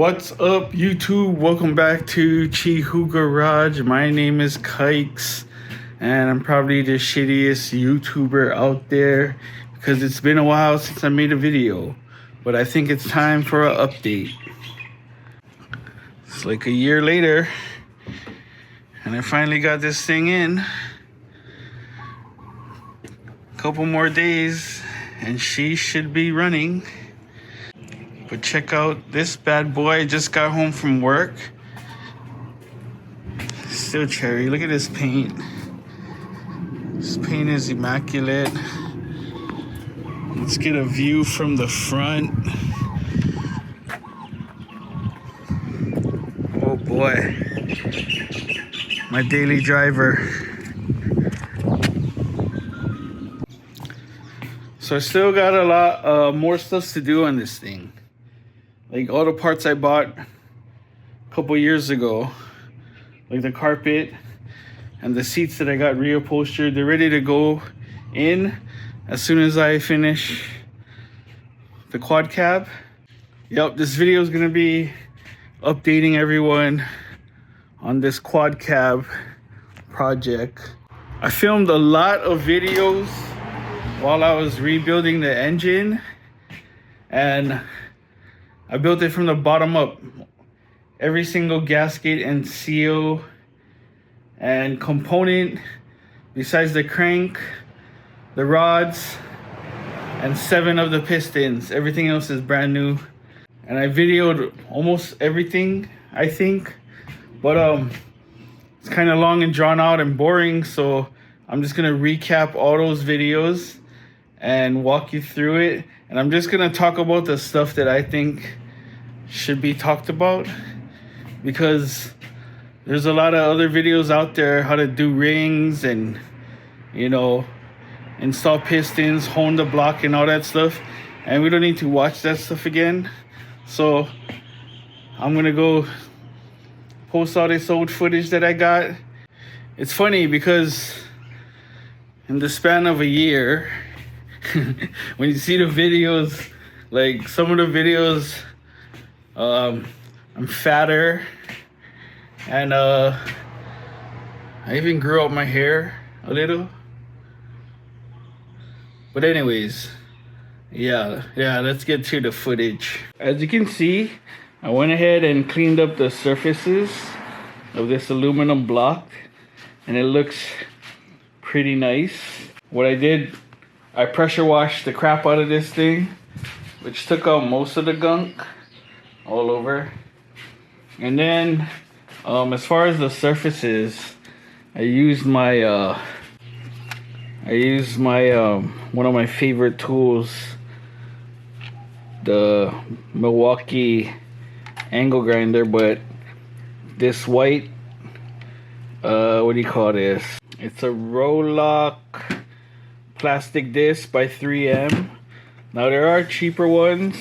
What's up, YouTube? Welcome back to Chihu Garage. My name is Kikes, and I'm probably the shittiest YouTuber out there because it's been a while since I made a video. But I think it's time for an update. It's like a year later, and I finally got this thing in. Couple more days, and she should be running. But check out this bad boy. I just got home from work. Still cherry. Look at this paint. This paint is immaculate. Let's get a view from the front. Oh boy. My daily driver. So I still got a lot more stuff to do on this thing. Like all the parts I bought a couple years ago, like the carpet and the seats that I got reupholstered, they're ready to go in as soon as I finish the quad cab. Yep, this video is gonna be updating everyone on this quad cab project. I filmed a lot of videos while I was rebuilding the engine, and I built it from the bottom up. Every single gasket and seal and component besides the crank, the rods, and 7 of the pistons. Everything else is brand new. And I videoed almost everything, I think. But it's kind of long and drawn out and boring, so I'm just gonna recap all those videos and walk you through it. And I'm just gonna talk about the stuff that I think should be talked about, because there's a lot of other videos out there how to do rings and, you know, install pistons, hone the block and all that stuff, and we don't need to watch that stuff again. So I'm gonna go post all this old footage that I got. It's funny because in the span of a year, when you see the videos, like some of the videos, I'm fatter, and I even grew up my hair a little. But anyways, yeah, let's get to the footage. As you can see, I went ahead and cleaned up the surfaces of this aluminum block, and it looks pretty nice. What I did, I pressure washed the crap out of this thing, which took out most of the gunk all over. And then as far as the surfaces, I used my one of my favorite tools, the Milwaukee angle grinder, but this white, what do you call this? It's a Rolock plastic disc by 3M. Now there are cheaper ones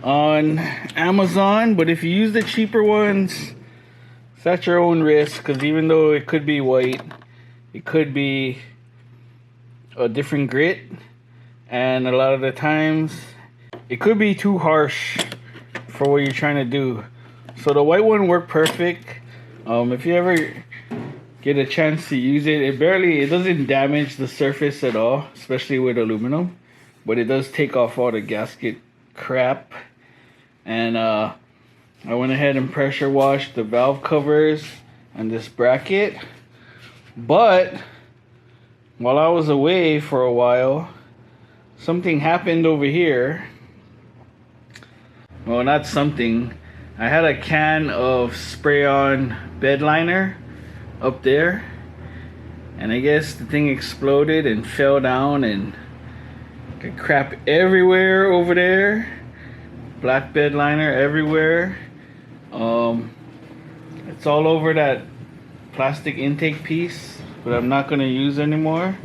on Amazon, but if you use the cheaper ones, it's at your own risk, because even though it could be white, it could be a different grit, and a lot of the times it could be too harsh for what you're trying to do. So the white one worked perfect. If you ever get a chance to use it, it doesn't damage the surface at all, especially with aluminum, but it does take off all the gasket crap. And I went ahead and pressure washed the valve covers and this bracket. But while I was away for a while, something happened over here. Well, not something. I had a can of spray-on bed liner up there, and I guess the thing exploded and fell down, and got crap everywhere over there. Black bed liner everywhere. It's all over that plastic intake piece, but I'm not gonna use anymore.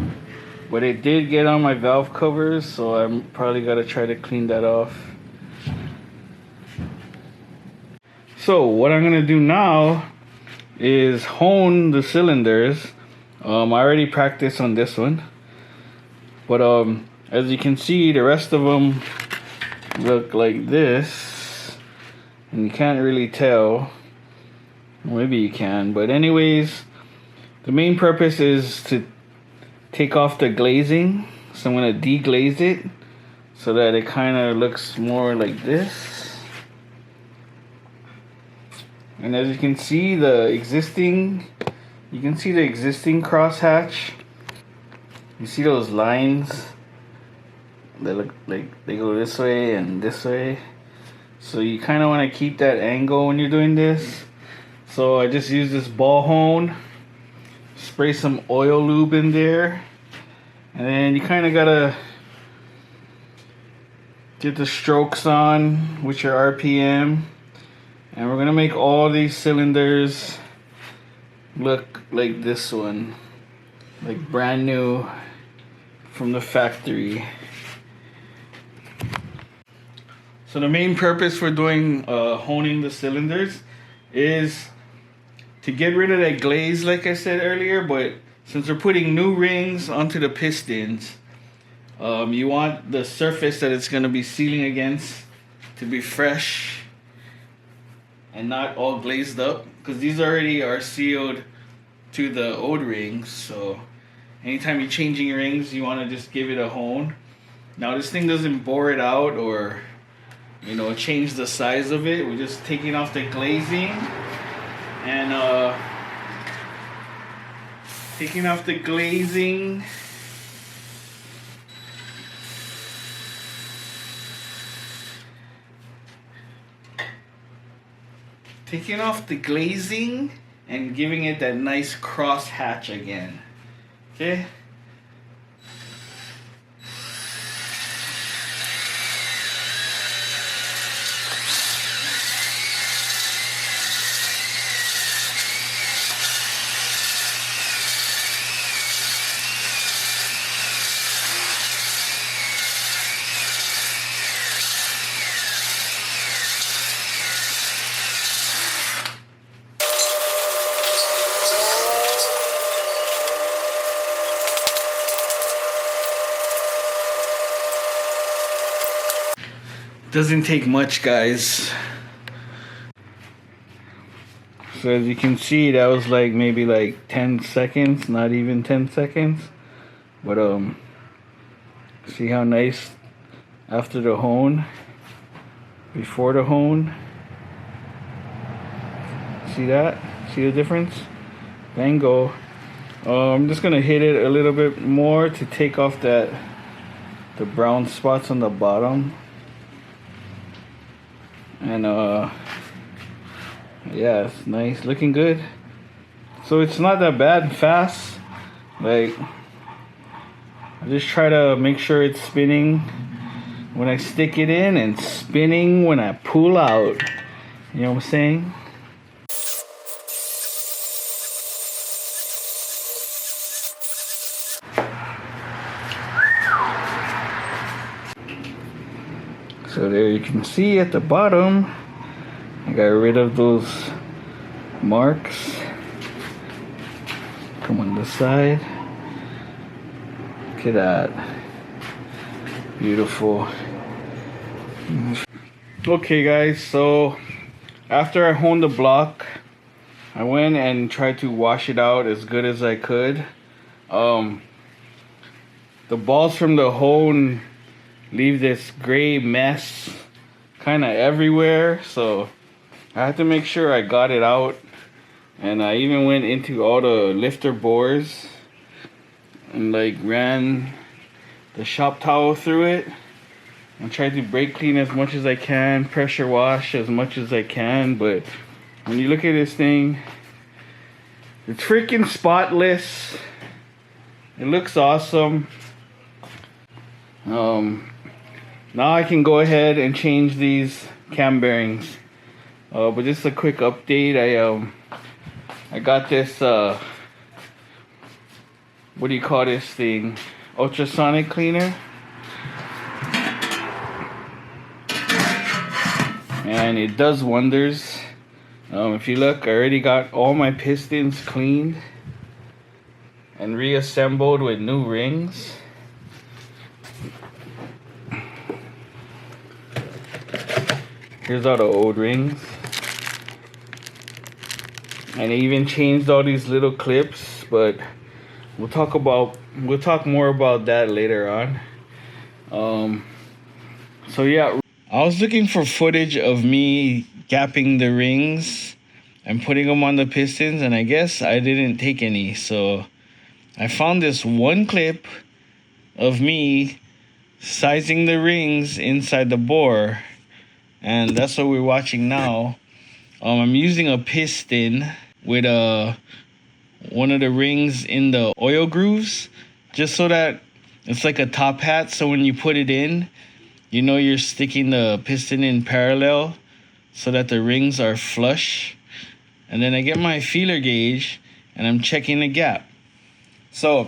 But it did get on my valve covers, so I'm probably gotta try to clean that off. So what I'm gonna do now is hone the cylinders. I already practiced on this one, but as you can see, the rest of them look like this. and you can't really tell. Maybe you can, but anyways, the main purpose is to take off the glazing. So I'm gonna deglaze it so that it kind of looks more like this. And as you can see, the existing crosshatch. You see those lines? They look like they go this way and this way. So you kind of want to keep that angle when you're doing this. So I just use this ball hone, spray some oil lube in there, and then you kind of gotta get the strokes on with your RPM. And we're gonna make all these cylinders look like this one, like brand new from the factory. So the main purpose for doing honing the cylinders is to get rid of that glaze, like I said earlier. But since we're putting new rings onto the pistons, you want the surface that it's going to be sealing against to be fresh and not all glazed up, because these already are sealed to the old rings. So anytime you're changing rings, you want to just give it a hone. Now this thing doesn't bore it out or change the size of it. We're just taking off the glazing and taking off the glazing. Taking off the glazing and giving it that nice cross hatch again. Okay? Doesn't take much, guys. So as you can see, that was like maybe like 10 seconds, not even 10 seconds. But see how nice after the hone, before the hone. See that? See the difference? Bango. I'm just gonna hit it a little bit more to take off the brown spots on the bottom. And yeah, it's nice, looking good. So it's not that bad and fast. Like, I just try to make sure it's spinning when I stick it in and spinning when I pull out. You know what I'm saying? So there you can see at the bottom, I got rid of those marks. Come on this side. Look at that. Beautiful. Okay guys, so after I honed the block, I went and tried to wash it out as good as I could. The balls from the hone leave this gray mess kind of everywhere, so I had to make sure I got it out. And I even went into all the lifter bores and like ran the shop towel through it and tried to brake clean as much as I can, pressure wash as much as I can. But when you look at this thing, it's freaking spotless. It looks awesome. Now I can go ahead and change these cam bearings. But just a quick update. I got this what do you call this thing? Ultrasonic cleaner. And it does wonders. If you look, I already got all my pistons cleaned and reassembled with new rings. Here's all the old rings. And I even changed all these little clips, but we'll talk more about that later on. So yeah, I was looking for footage of me gapping the rings and putting them on the pistons, and I guess I didn't take any. So I found this one clip of me sizing the rings inside the bore, and that's what we're watching now. I'm using a piston with one of the rings in the oil grooves, just so that it's like a top hat, so when you put it in, you know you're sticking the piston in parallel so that the rings are flush. And then I get my feeler gauge and I'm checking the gap. So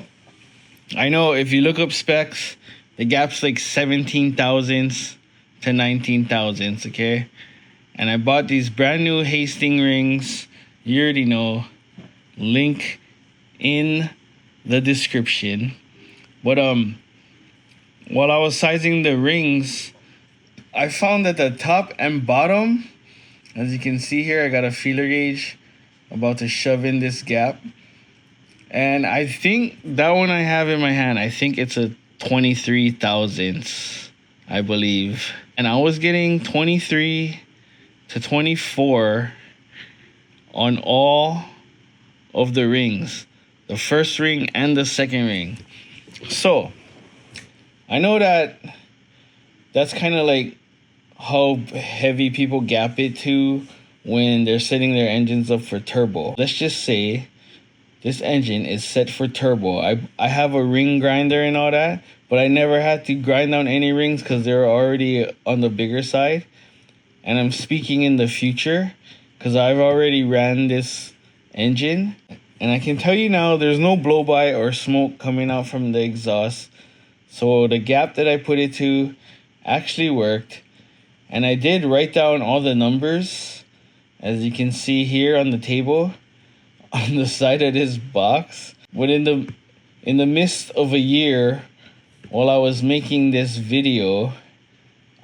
I know if you look up specs, the gap's like 17 thousandths to 19 thousandths, okay? And I bought these brand new Hastings rings. You already know. Link in the description. But while I was sizing the rings, I found that the top and bottom, as you can see here, I got a feeler gauge about to shove in this gap. And I think that one I have in my hand, I think it's a 23 thousandths, I believe. And I was getting 23 to 24 on all of the rings, the first ring and the second ring. So I know that's kind of like how heavy people gap it to when they're setting their engines up for turbo. Let's just say this engine is set for turbo. I have a ring grinder and all that, but I never had to grind down any rings because they're already on the bigger side. And I'm speaking in the future because I've already ran this engine. And I can tell you now, there's no blow-by or smoke coming out from the exhaust. So the gap that I put it to actually worked. And I did write down all the numbers, as you can see here on the table, on the side of this box. But in the midst of a year, while I was making this video,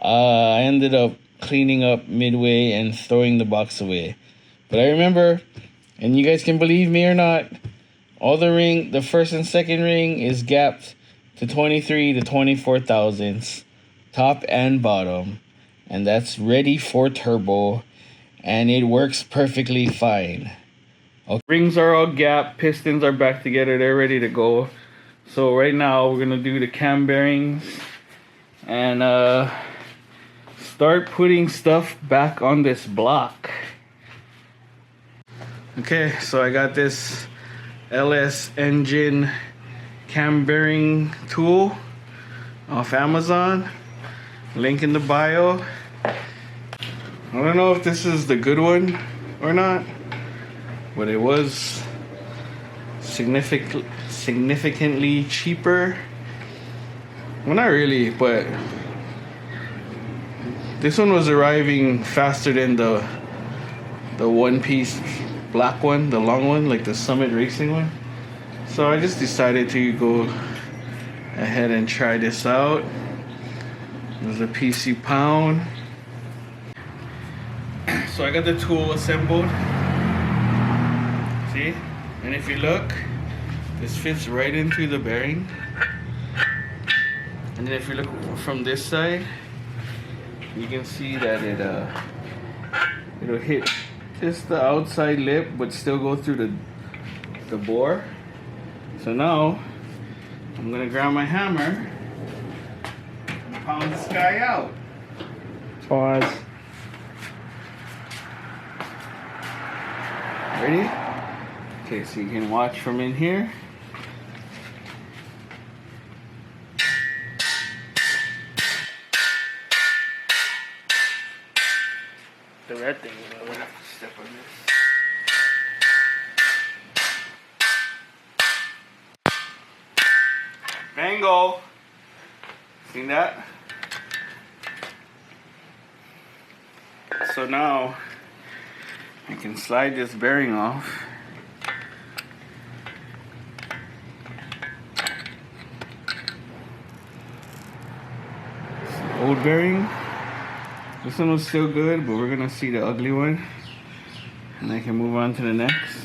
I ended up cleaning up midway and throwing the box away. But I remember, and you guys can believe me or not, all the first and second ring is gapped to 23 to 24 thousandths, top and bottom, and that's ready for turbo, and it works perfectly fine. Okay. Rings are all gapped, pistons are back together, they're ready to go. So right now we're gonna do the cam bearings and start putting stuff back on this block. Okay, so I got this LS engine cam bearing tool off Amazon. Link in the bio. I don't know if this is the good one or not, but it was significantly cheaper. Well, not really, but this one was arriving faster than the one-piece black one, the long one, like the Summit Racing one. So I just decided to go ahead and try this out. There's a PC pound. So I got the tool assembled. See? And if you look, this fits right into the bearing. And then if you look from this side, you can see that it'll hit just the outside lip but still go through the bore. So now I'm gonna grab my hammer and pound this guy out. Pause. Ready? Okay, so you can watch from in here. Do that thing. I'm gonna have to step on this. Bango! Seen that? So now I can slide this bearing off. Old bearing, This one was still good, but we're gonna see the ugly one, and I can move on to the next.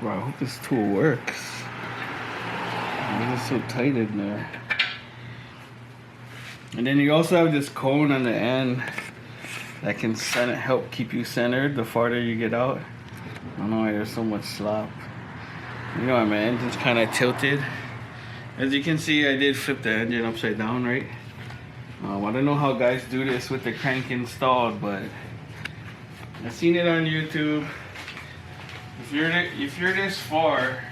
Wow, I hope this tool works. It's so tight in there. And then you also have this cone on the end that can help keep you centered the farther you get out. I don't know why there's so much slop. You know, my engine's kind of tilted. As you can see, I did flip the engine upside down, right? I don't know how guys do this with the crank installed, but I've seen it on YouTube. If you're this far,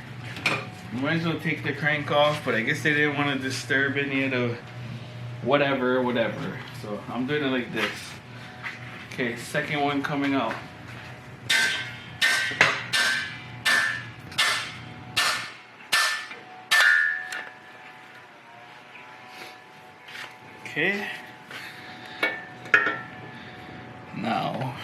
you might as well take the crank off, but I guess they didn't want to disturb any of the whatever. So I'm doing it like this. Okay, second one coming out. Okay. Now.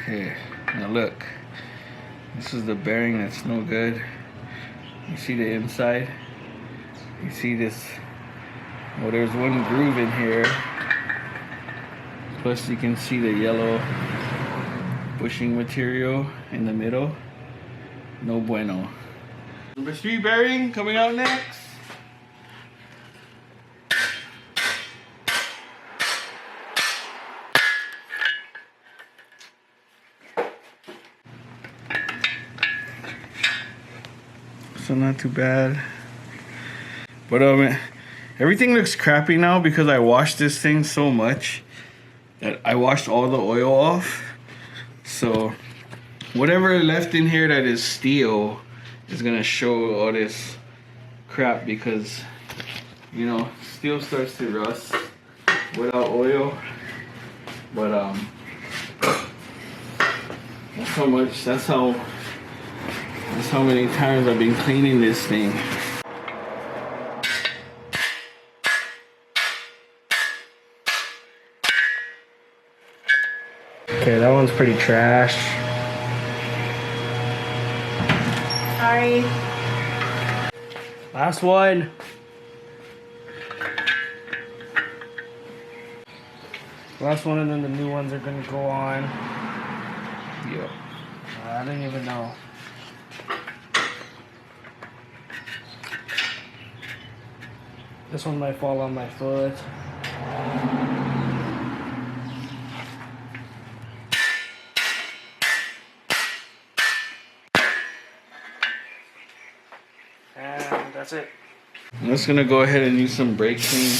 Okay, now look. This is the bearing that's no good. You see the inside? You see this? Well, there's one groove in here. Plus you can see the yellow bushing material in the middle. No bueno. Number 3 bearing coming out next. So not too bad. But everything looks crappy now because I washed this thing so much that I washed all the oil off. So whatever left in here that is steel is gonna show all this crap because, you know, steel starts to rust without oil. But that's how many times I've been cleaning this thing. Okay, that one's pretty trash. Sorry. Last one. Last one, and then the new ones are gonna go on. Yep. I don't even know. This one might fall on my foot. And that's it. I'm just gonna go ahead and use some brake clean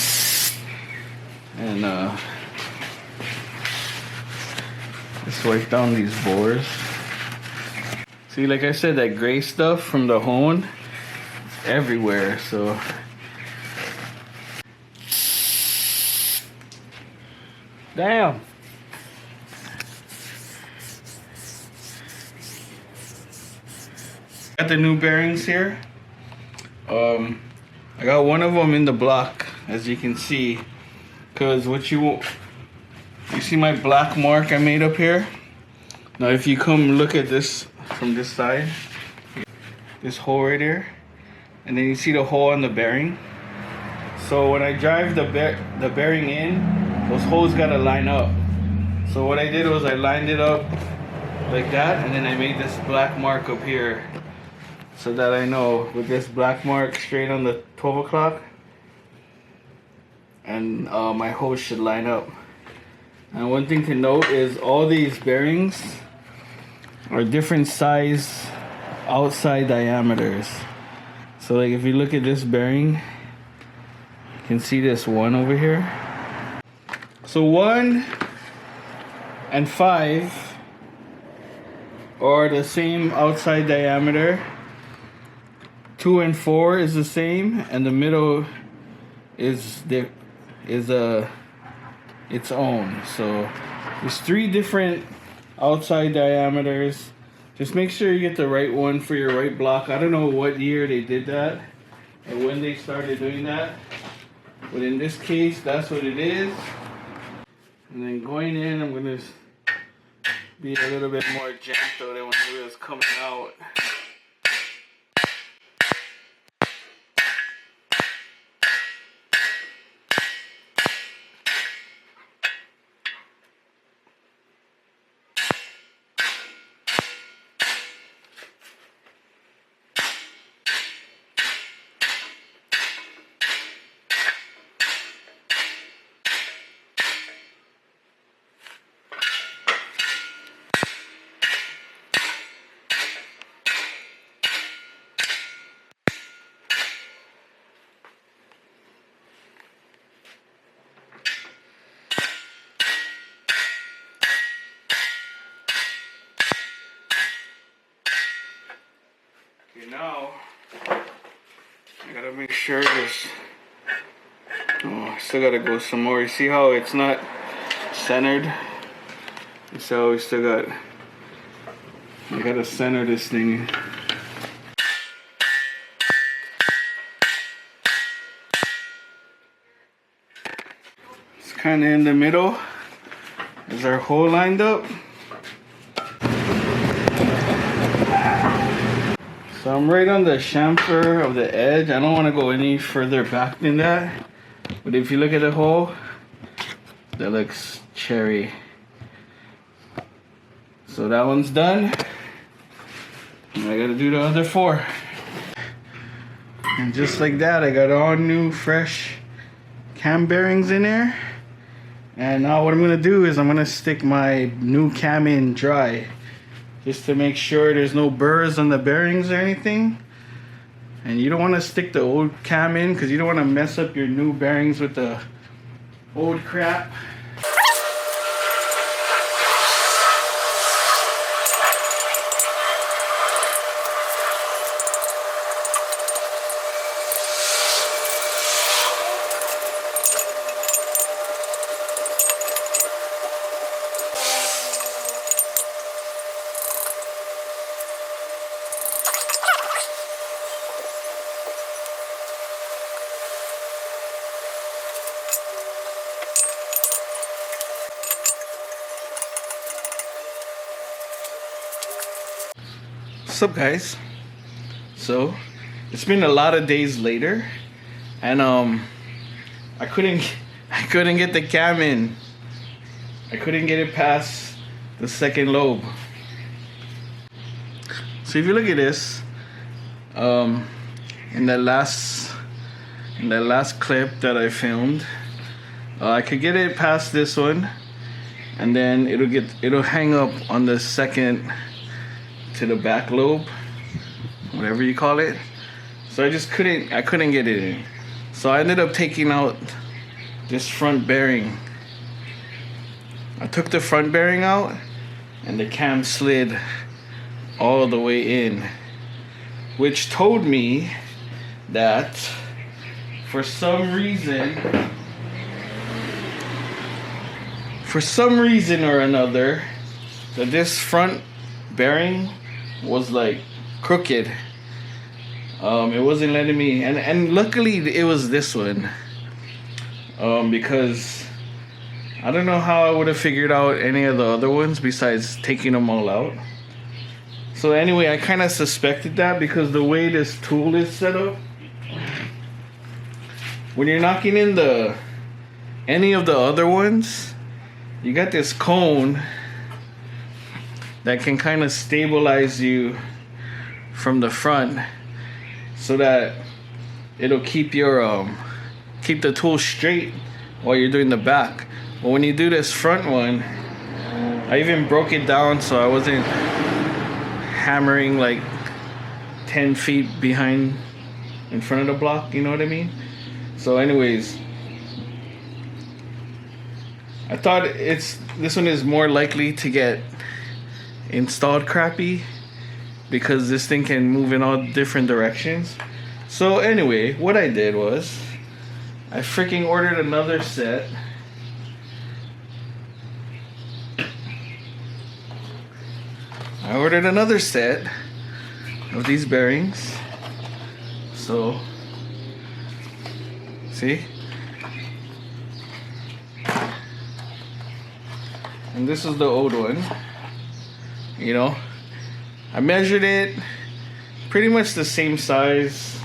and just wipe down these bores. See, like I said, that gray stuff from the hone, it's everywhere, so. Damn. Got the new bearings here. I got one of them in the block, as you can see, because you see my black mark I made up here. Now if you come look at this from this side, this hole right here, and then you see the hole on the bearing. So when I drive the bearing in, those holes gotta line up. So what I did was I lined it up like that, and then I made this black mark up here so that I know with this black mark straight on the 12 o'clock, and my hose should line up. And one thing to note is all these bearings are different size outside diameters. So like if you look at this bearing, you can see this one over here. So 1 and 5 are the same outside diameter. 2 and 4 is the same, and the middle is its own. So there's 3 different outside diameters, Just make sure you get the right one for your right block. I don't know what year they did that or when they started doing that, but in this case, that's what it is. And then going in, I'm gonna be a little bit more gentle than when it was coming out. Okay, now I gotta make sure this. Oh, I still gotta go some more. You see how it's not centered? So we still got. I gotta center this thing. It's kind of in the middle. Is our hole lined up? So I'm right on the chamfer of the edge. I don't want to go any further back than that. But if you look at the hole, that looks cherry. So that one's done. And I gotta do the other 4. And just like that, I got all new fresh cam bearings in there. And now what I'm gonna do is I'm gonna stick my new cam in dry, just to make sure there's no burrs on the bearings or anything. And you don't want to stick the old cam in because you don't want to mess up your new bearings with the old crap. What's up, guys? So it's been a lot of days later, and I couldn't get the cam in. I couldn't get it past the second lobe. So if you look at this, in the last clip that I filmed, I could get it past this one, and then it'll hang up on the second to the back lobe, whatever you call it. So I couldn't get it in. So I ended up taking out this front bearing. I took the front bearing out, and the cam slid all the way in, which told me that for some reason or another, that this front bearing was like crooked. It wasn't letting me, and luckily it was this one, because I don't know how I would have figured out any of the other ones besides taking them all out. So anyway, I kind of suspected that because the way this tool is set up, when you're knocking in any of the other ones, you got this cone that can kind of stabilize you from the front, so that it'll keep keep the tool straight while you're doing the back. But when you do this front one, I even broke it down so I wasn't hammering like 10 feet behind in front of the block, you know what I mean? So anyways, I thought this one is more likely to get installed crappy because this thing can move in all different directions. So anyway, what I did was I freaking ordered another set. I ordered another set of these bearings. So, see? And this is the old one. You know, I measured it pretty much the same size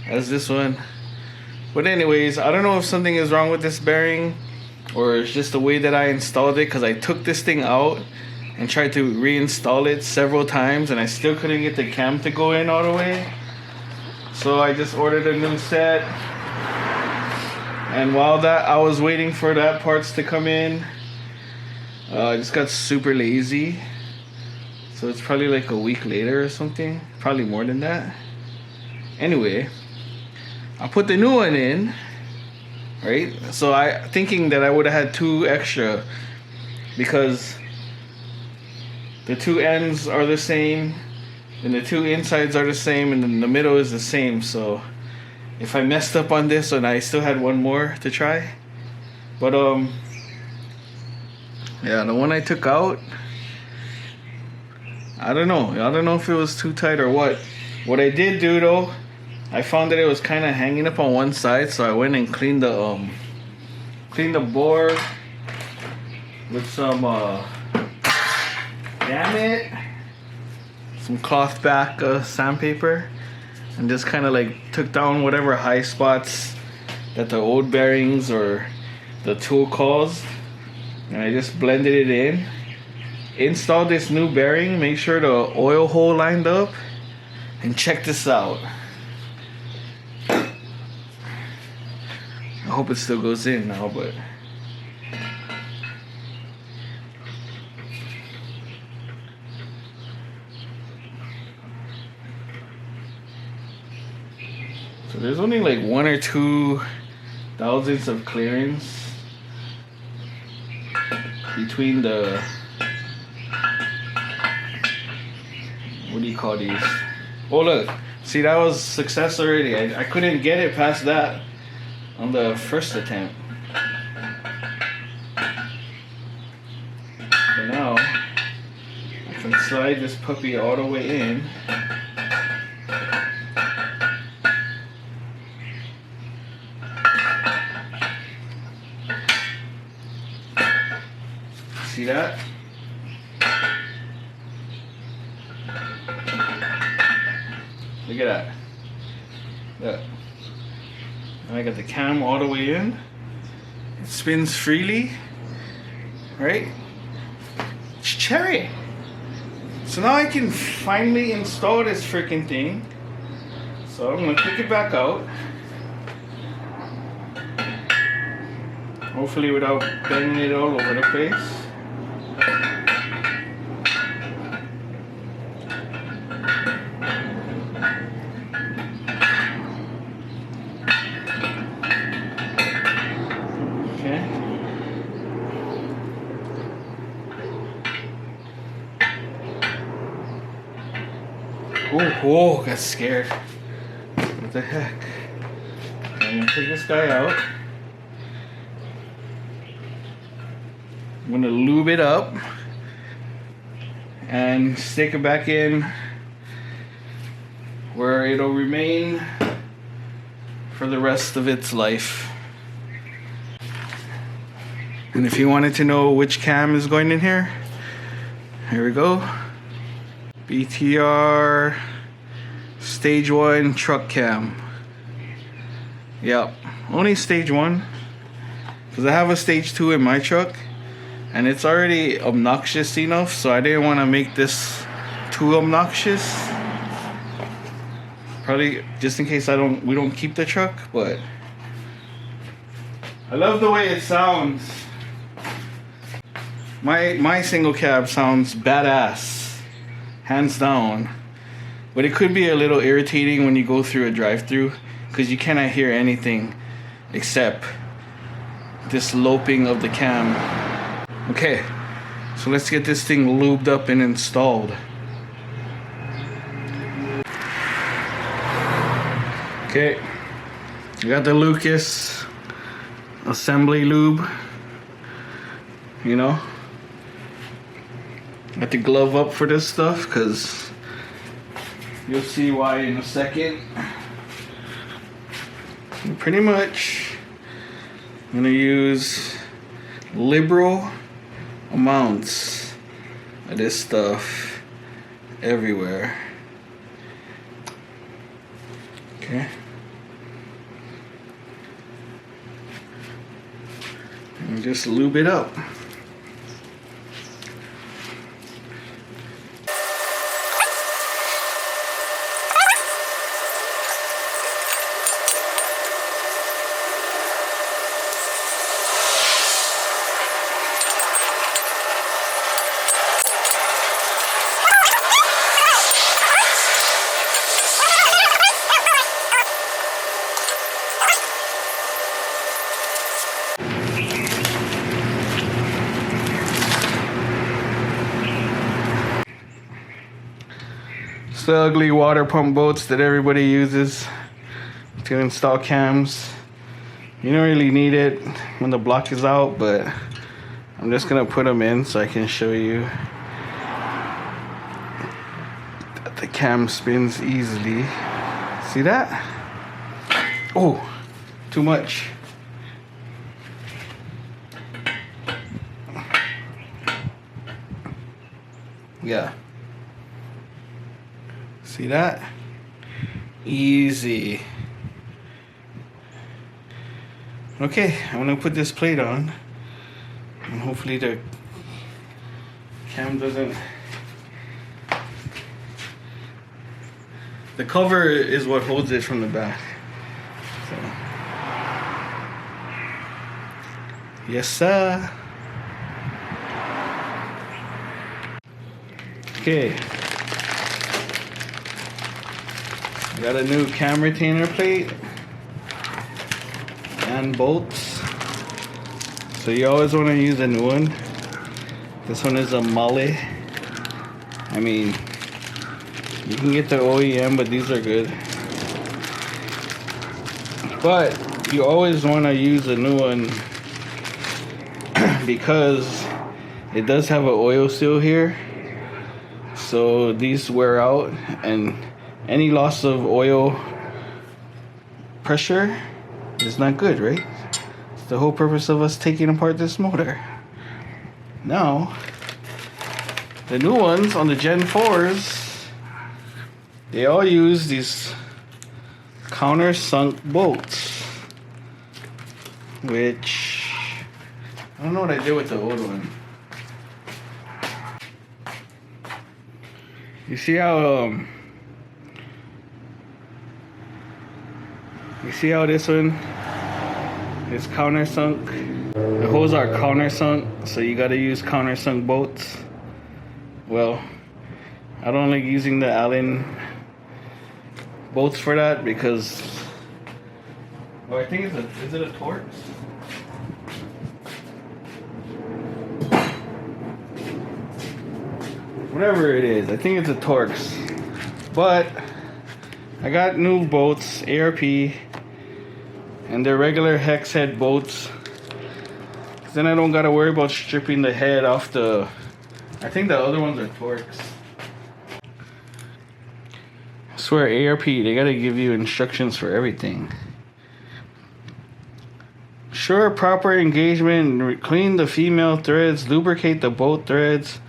as this one. But anyways, I don't know if something is wrong with this bearing or it's just the way that I installed it, because I took this thing out and tried to reinstall it several times and I still couldn't get the cam to go in all the way. So I just ordered a new set. And while I was waiting for that parts to come in, I just got super lazy. So it's probably like a week later or something. Probably more than that. Anyway, I put the new one in, right? So thinking that I would have had 2 extra, because the 2 ends are the same and the 2 insides are the same and then the middle is the same. So if I messed up on this and I still had one more to try. But yeah, the one I took out, I don't know if it was too tight or what. What I did do though, I found that it was kind of hanging up on one side, so I went and cleaned the board with some some cloth back sandpaper, and just kind of like took down whatever high spots that the old bearings or the tool caused, and I just blended it in. Installed this new bearing, make sure the oil hole lined up, and check this out. I hope it still goes in now, but so there's only like 1 or 2 thousandths of clearance between the, what do you call these? Oh look, see, that was success already. I couldn't get it past that on the first attempt. But now I can slide this puppy all the way in. See that? Look at that. Look. And I got the cam all the way in. It spins freely. Right? It's cherry. So now I can finally install this freaking thing. So I'm gonna kick it back out. Hopefully without banging it all over the place. Oh, got scared. What the heck? I'm gonna take this guy out. I'm gonna lube it up and stick it back in where it'll remain for the rest of its life. And if you wanted to know which cam is going in here, here we go. BTR Stage 1 truck cam. Yep, only Stage 1, because I have a Stage 2 in my truck and it's already obnoxious enough, so I didn't want to make this too obnoxious. Probably just in case we don't keep the truck, but I love the way it sounds. My single cab sounds badass, hands down. But it could be a little irritating when you go through a drive-through, because you cannot hear anything except this loping of the cam. Okay, so let's get this thing lubed up and installed. Okay, I got the Lucas assembly lube, you know. I have to glove up for this stuff because you'll see why in a second. And pretty much, I'm gonna use liberal amounts of this stuff everywhere. Okay. And just lube it up. It's the ugly water pump boats that everybody uses to install cams. You don't really need it when the block is out, but I'm just gonna put them in so I can show you that the cam spins easily. See that? Oh, too much. Yeah. See that? Easy. Okay, I'm gonna put this plate on and hopefully the cam doesn't. The cover is what holds it from the back. So. Yes, sir. Okay. Got a new cam retainer plate and bolts. So you always want to use a new one. This one is a Molly. I mean, you can get the OEM, but these are good. But you always want to use a new one because it does have an oil seal here. So these wear out, and any loss of oil pressure is not good, right? It's the whole purpose of us taking apart this motor. Now, the new ones on the Gen 4s, they all use these countersunk bolts, which I don't know what I did with the old one. You see how this one is countersunk? The holes are countersunk, so you gotta use countersunk bolts. Well, I don't like using the Allen bolts for that because, well, I think is it a Torx? Whatever it is, I think it's a Torx. But I got new bolts, ARP, and they're regular hex head bolts. Then I don't gotta worry about stripping the head off the. I think the other ones are Torx. I swear, ARP, they gotta give you instructions for everything. Sure, proper engagement, clean the female threads, lubricate the bolt threads,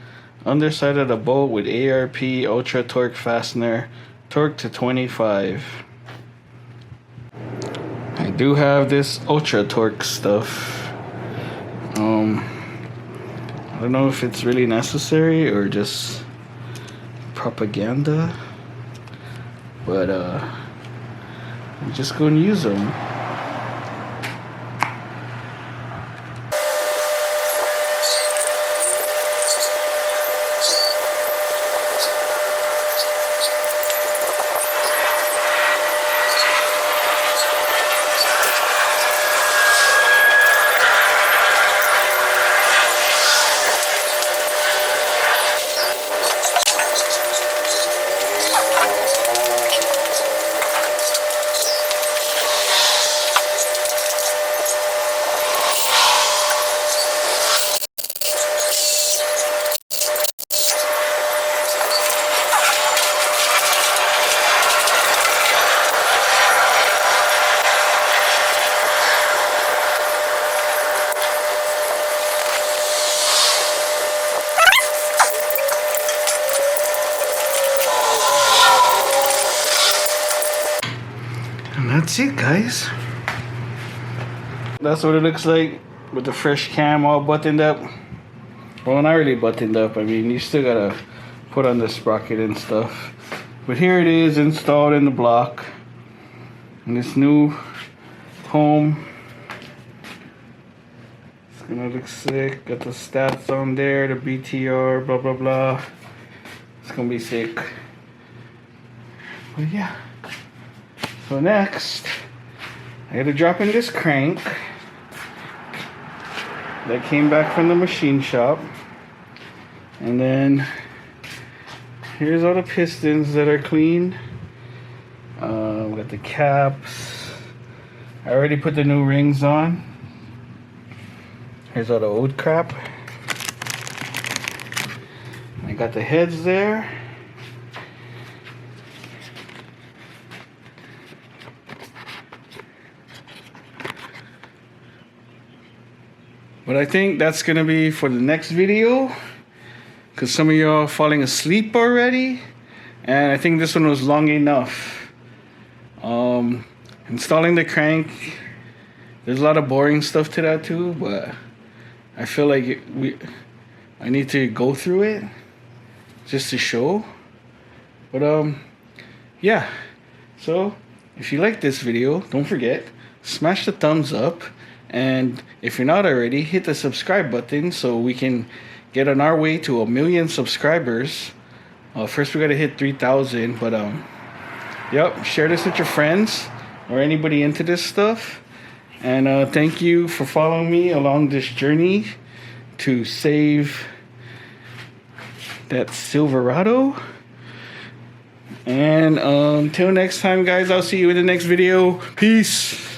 underside of the bolt with ARP Ultra Torque Fastener, torque to 25. I do have this Ultra Torque stuff. I don't know if it's really necessary or just propaganda, but I'm just going to use them. it, guys. That's what it looks like with the fresh cam all buttoned up. Well, not really buttoned up. I mean, you still gotta put on the sprocket and stuff. But here it is, installed in the block. In this new home. It's gonna look sick. Got the stats on there, the BTR, blah blah blah. It's gonna be sick. But yeah. So next, I gotta drop in this crank that came back from the machine shop. And then here's all the pistons that are clean. We got the caps. I already put the new rings on. Here's all the old crap. I got the heads there. But I think that's gonna be for the next video, because some of y'all are falling asleep already, and I think this one was long enough. Installing the crank, there's a lot of boring stuff to that too, but I feel like I need to go through it just to show. But yeah, so if you like this video, don't forget, smash the thumbs up, and if you're not already, hit the subscribe button so we can get on our way to 1 million subscribers. First we gotta hit 3,000, but yep, share this with your friends or anybody into this stuff. And thank you for following me along this journey to save that Silverado. And until next time, guys, I'll see you in the next video. Peace.